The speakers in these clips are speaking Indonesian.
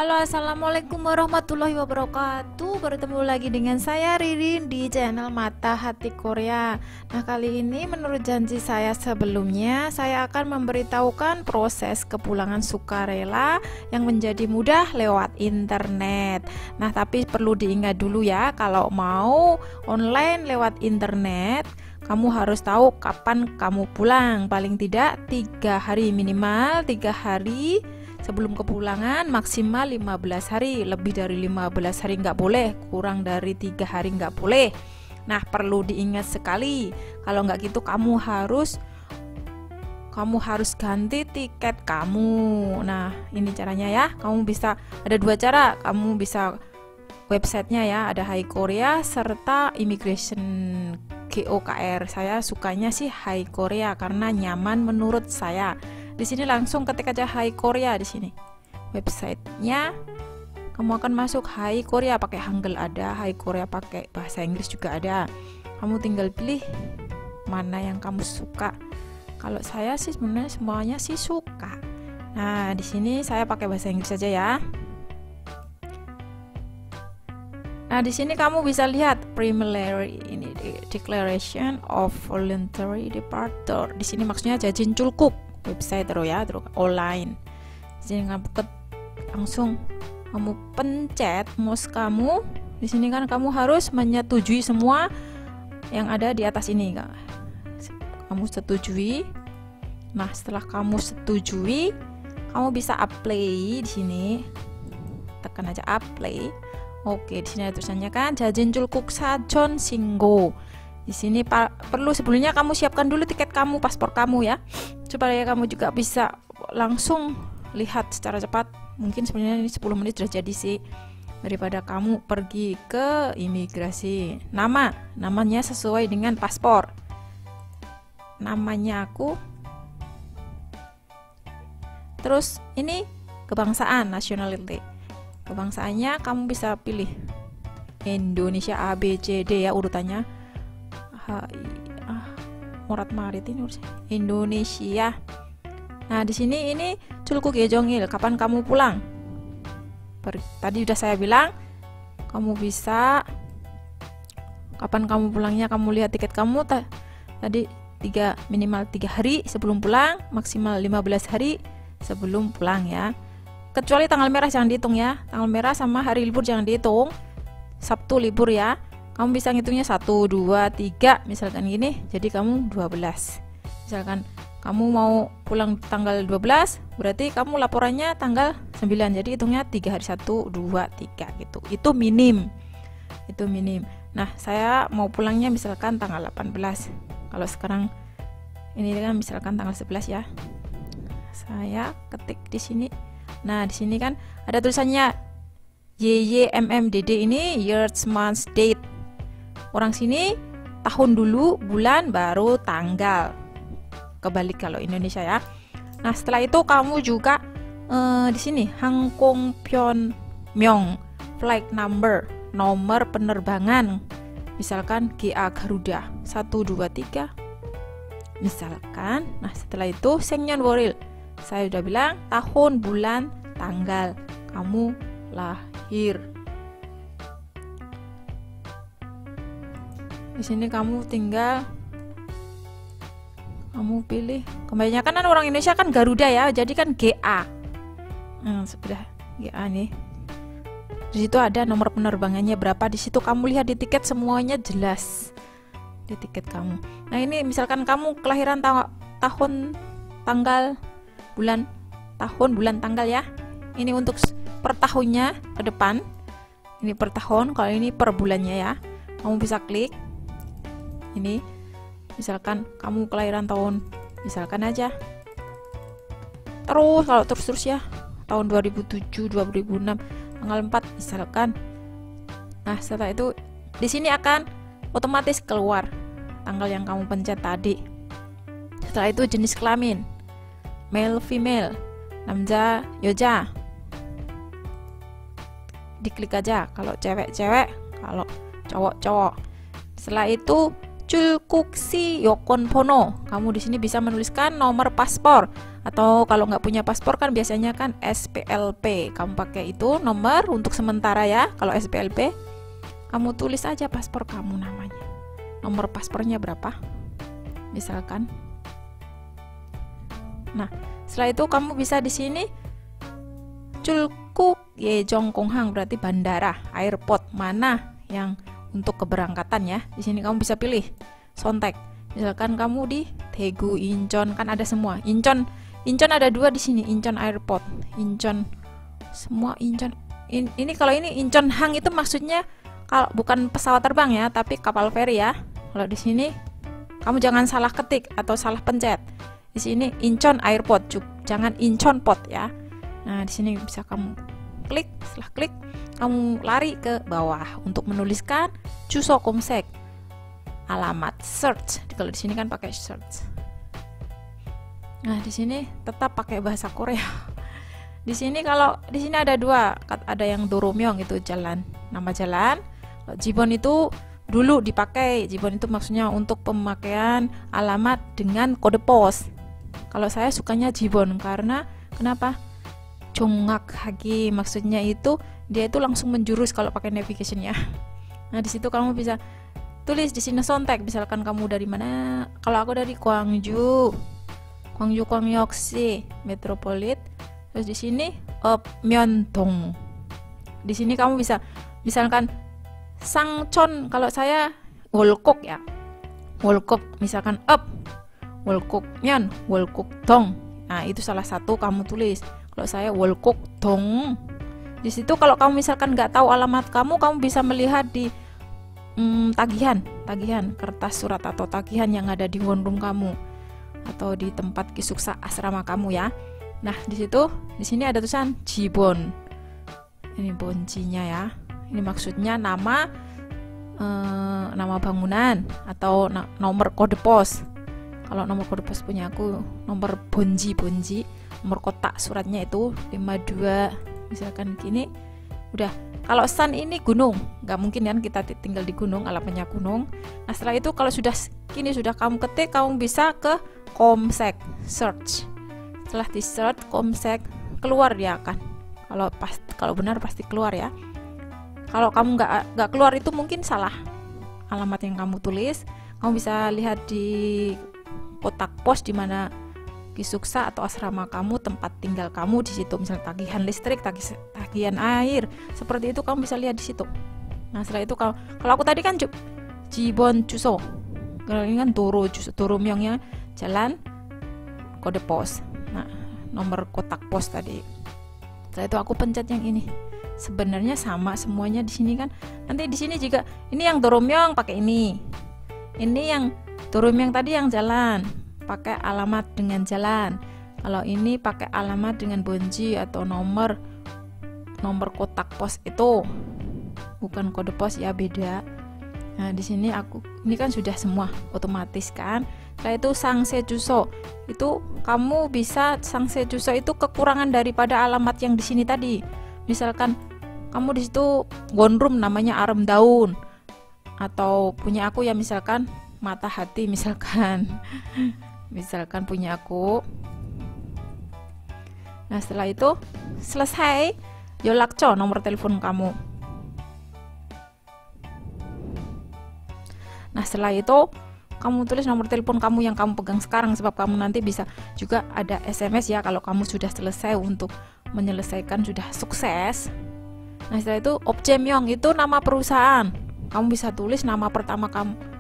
Halo, assalamualaikum warahmatullahi wabarakatuh. Bertemu lagi dengan saya Ririn di channel Mata Hati Korea. Nah, kali ini menurut janji saya sebelumnya, saya akan memberitahukan proses kepulangan sukarela yang menjadi mudah lewat internet. Nah, tapi perlu diingat dulu ya, kalau mau online lewat internet, kamu harus tahu kapan kamu pulang. Paling tidak 3 hari, minimal 3 hari sebelum kepulangan, maksimal 15 hari. Lebih dari 15 hari nggak boleh, kurang dari 3 hari nggak boleh. Nah, perlu diingat sekali, kalau nggak gitu kamu harus ganti tiket kamu. Nah, ini caranya ya. Kamu bisa, ada 2 cara. Kamu bisa websitenya ya, ada Hai Korea serta Immigration GOKR. Saya sukanya sih Hai Korea karena nyaman menurut saya. Di sini langsung ketik aja Hai Korea di sini. Websitenya kamu akan masuk Hai Korea, pakai Hangul ada, Hai Korea pakai bahasa Inggris juga ada. Kamu tinggal pilih mana yang kamu suka. Kalau saya sih sebenarnya semuanya sih suka. Nah, di sini saya pakai bahasa Inggris saja ya. Nah, di sini kamu bisa lihat preliminary ini declaration of voluntary departure. Di sini maksudnya jajin culkuk. Website terus ya, terus online. Jadi langsung kamu pencet mouse kamu. Di sini kan kamu harus menyetujui semua yang ada di atas ini, Kak. Kamu setujui. Nah, setelah kamu setujui, kamu bisa apply di sini. Tekan aja apply. Oke, di sini ada tulisannya kan Jajin Culkuk Sajon Singgo. Di sini perlu sebelumnya kamu siapkan dulu tiket kamu, paspor kamu ya, supaya kamu juga bisa langsung lihat secara cepat. Mungkin sebenarnya ini 10 menit sudah jadi sih, daripada kamu pergi ke imigrasi. Namanya sesuai dengan paspor. Namanya aku. Terus ini kebangsaan, nationality. Kebangsaannya kamu bisa pilih Indonesia A B C D ya urutannya. Morat marit ini Indonesia. Nah, di sini ini culkuk Yejongil, kapan kamu pulang? Tadi udah saya bilang, kamu bisa kapan kamu pulangnya, kamu lihat tiket kamu tadi minimal 3 hari sebelum pulang, maksimal 15 hari sebelum pulang ya. Kecuali tanggal merah jangan dihitung ya. Tanggal merah sama hari libur jangan dihitung. Sabtu libur ya. Kamu bisa ngitungnya 1, 2, 3 misalkan gini, jadi kamu 12. Misalkan kamu mau pulang tanggal 12, berarti kamu laporannya tanggal 9, jadi hitungnya 3 hari, 1, 2, 3 gitu. Itu minim. Nah, saya mau pulangnya misalkan tanggal 18. Kalau sekarang ini kan misalkan tanggal 11 ya. Saya ketik di sini. Nah, di sini kan ada tulisannya YYMMDD, ini years, months, date. Orang sini tahun dulu, bulan, baru tanggal. Kebalik kalau Indonesia ya. Nah, setelah itu kamu juga di sini Hangkong Pyeongmyeong flight number, nomor penerbangan. Misalkan GA Garuda 1, 2, 3. Misalkan. Nah, setelah itu Sengyeon Woril. Saya udah bilang tahun, bulan, tanggal kamu lahir. Di sini kamu tinggal kamu pilih. Kebanyakan kan orang Indonesia kan Garuda ya, jadi kan GA. Sudah GA nih. Di situ ada nomor penerbangannya berapa. Di situ kamu lihat di tiket semuanya jelas di tiket kamu. Nah, ini misalkan kamu kelahiran tahun, tanggal, bulan, tahun, bulan, tanggal ya. Ini untuk per tahunnya ke depan. Ini per tahun, kalau ini per bulannya ya. Kamu bisa klik. Ini misalkan kamu kelahiran tahun, misalkan aja terus, kalau terus ya tahun 2007, 2006, tanggal 4 misalkan. Nah, setelah itu di sini akan otomatis keluar tanggal yang kamu pencet tadi. Setelah itu jenis kelamin, male, female, namja, yoja. Diklik aja kalau cewek-cewek, kalau cowok-cowok. Setelah itu Culkuk si Yokon Pono. Kamu di sini bisa menuliskan nomor paspor Atau kalau nggak punya paspor kan biasanya kan SPLP, kamu pakai itu nomor untuk sementara ya. Kalau SPLP kamu tulis aja paspor kamu namanya, nomor paspornya berapa misalkan. Nah setelah itu kamu bisa di sini Culkuk Yejong Konghang, berarti bandara, airport mana yang untuk keberangkatan ya. Di sini kamu bisa pilih sontek. Misalkan kamu di Daegu, Incheon, kan ada semua. Incheon ada 2 di sini, Incheon Airport, Incheon, semua Incheon. Ini kalau ini Incheon Hang itu maksudnya kalau bukan pesawat terbang ya, tapi kapal feri ya. Kalau di sini kamu jangan salah ketik atau salah pencet. Di sini Incheon Airport, jangan Incheon Port ya. Nah di sini bisa kamu klik, setelah klik kamu lari ke bawah untuk menuliskan Juso Komsek, alamat search. Kalau di sini kan pakai search. Nah di sini tetap pakai bahasa Korea. Di sini kalau di sini ada 2, ada yang Doromyeong itu jalan, nama jalan. Jibon itu dulu dipakai, Jibon itu maksudnya untuk pemakaian alamat dengan kode pos. Kalau saya sukanya Jibon karena kenapa? Jongak hagi, maksudnya itu dia itu langsung menjurus kalau pakai navigation ya. Nah di situ kamu bisa tulis di sini sontek, misalkan kamu dari mana. Kalau aku dari Gwangju Gwangyoksi Metropolit. Terus di sini Myeondong. Di sini kamu bisa misalkan Sangchon, kalau saya Wolkok ya. Wolkok misalkan Wolkok Myeon, Wolkok Dong. Nah, itu salah satu kamu tulis. Kalau saya Wolkok Dong. Di situ kalau kamu misalkan nggak tahu alamat kamu bisa melihat di tagihan kertas surat atau tagihan yang ada di wonroom kamu atau di tempat kisuksa asrama kamu ya. Nah di sini ada tulisan Jibon, ini bonjinya ya. Ini maksudnya nama bangunan atau nomor kode pos. Kalau nomor kode pos punya aku nomor bonji, nomor kotak suratnya itu 52 misalkan gini. Udah. Kalau san ini gunung, nggak mungkin kan kita tinggal di gunung, alamatnya gunung. Nah setelah itu kalau sudah kamu ketik, kamu bisa ke Komsek search. Setelah di search Komsek, keluar dia kan. Kalau benar pasti keluar ya. Kalau kamu nggak keluar itu mungkin salah alamat yang kamu tulis. Kamu bisa lihat di kotak pos di mana kisuksa atau asrama kamu, tempat tinggal kamu di situ. Misalnya tagihan listrik, tagihan air, seperti itu kamu bisa lihat di situ. Nah setelah itu kalau aku tadi kan Jibon Juso, kalau ini kan Doromyeongnya jalan, kode pos. Nah nomor kotak pos tadi. Setelah itu aku pencet yang ini. Sebenarnya sama semuanya di sini kan. Nanti di sini juga ini yang Doromyeong pakai ini. Ini yang Doromyeong tadi yang jalan, pakai alamat dengan jalan. Kalau ini pakai alamat dengan bonji atau nomor kotak pos itu, bukan kode pos ya, beda. Nah di sini ini kan sudah semua otomatis kan. Setelah itu Sangse Juso itu kamu bisa Sangse Juso itu kekurangan daripada alamat yang di sini tadi. Misalkan kamu di situ wonroom namanya Arem Daun, atau punya aku ya misalkan Mata Hati misalkan. Misalkan punya aku. Nah setelah itu selesai, Yolakco nomor telepon kamu. Nah setelah itu kamu tulis nomor telepon kamu yang kamu pegang sekarang, sebab kamu nanti bisa juga ada SMS ya kalau kamu sudah selesai untuk menyelesaikan, sudah sukses. Nah setelah itu Opjemyong itu nama perusahaan. Kamu bisa tulis nama pertama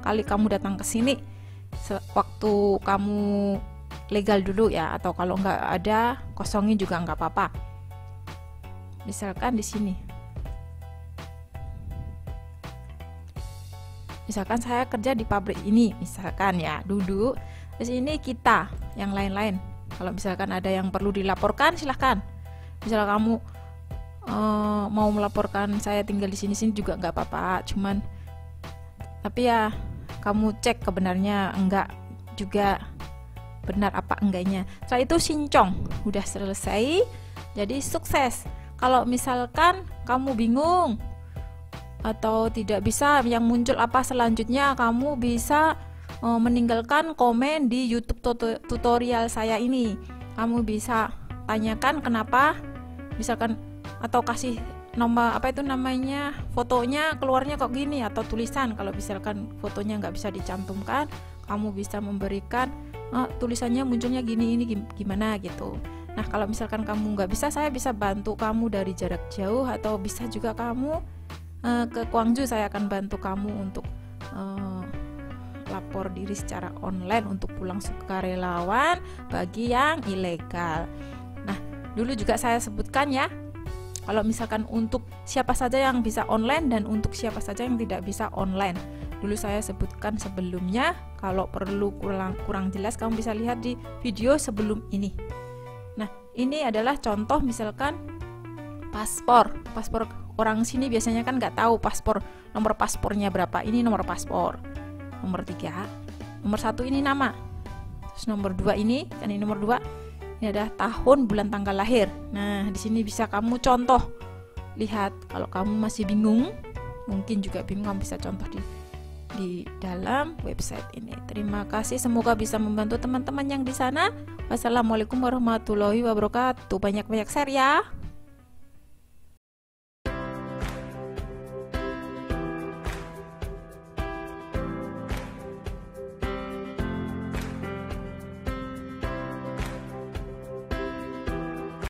kali kamu datang ke sini, waktu kamu legal dulu ya, atau kalau nggak ada kosongin juga nggak apa-apa. Misalkan di sini, misalkan saya kerja di pabrik ini, misalkan ya duduk. Di sini kita, yang lain-lain. Kalau misalkan ada yang perlu dilaporkan, silahkan. Misalnya kamu mau melaporkan saya tinggal di sini juga nggak apa-apa. Cuman, tapi ya kamu cek kebenarnya enggak juga, benar apa enggaknya. Setelah itu Sincong udah selesai, jadi sukses. Kalau misalkan kamu bingung atau tidak bisa yang muncul apa selanjutnya, kamu bisa meninggalkan komen di YouTube tutorial saya ini. kamu bisa tanyakan kenapa, misalkan, atau kasih nomor apa itu namanya, fotonya keluarnya kok gini, atau tulisan. Kalau misalkan fotonya nggak bisa dicantumkan, kamu bisa memberikan tulisannya munculnya gini, ini gimana gitu. Nah, kalau misalkan kamu nggak bisa, saya bisa bantu kamu dari jarak jauh, atau bisa juga kamu ke Gwangju, saya akan bantu kamu untuk lapor diri secara online untuk pulang sukarelawan bagi yang ilegal. Nah, dulu juga saya sebutkan ya, kalau misalkan untuk siapa saja yang bisa online dan untuk siapa saja yang tidak bisa online. Dulu saya sebutkan sebelumnya, kalau perlu kurang jelas kamu bisa lihat di video sebelum ini. Nah, ini adalah contoh misalkan paspor orang sini biasanya kan nggak tahu nomor paspornya berapa. Ini nomor paspor. Nomor 3, nomor 1 ini nama, terus nomor 2 ini, dan ini nomor 2 ini adalah tahun, bulan, tanggal lahir. Nah, di sini bisa kamu contoh, lihat. Kalau kamu masih bingung, mungkin juga bingung, kamu bisa contoh di dalam website ini. Terima kasih, semoga bisa membantu teman-teman yang di sana. Wassalamualaikum warahmatullahi wabarakatuh. Banyak-banyak share ya.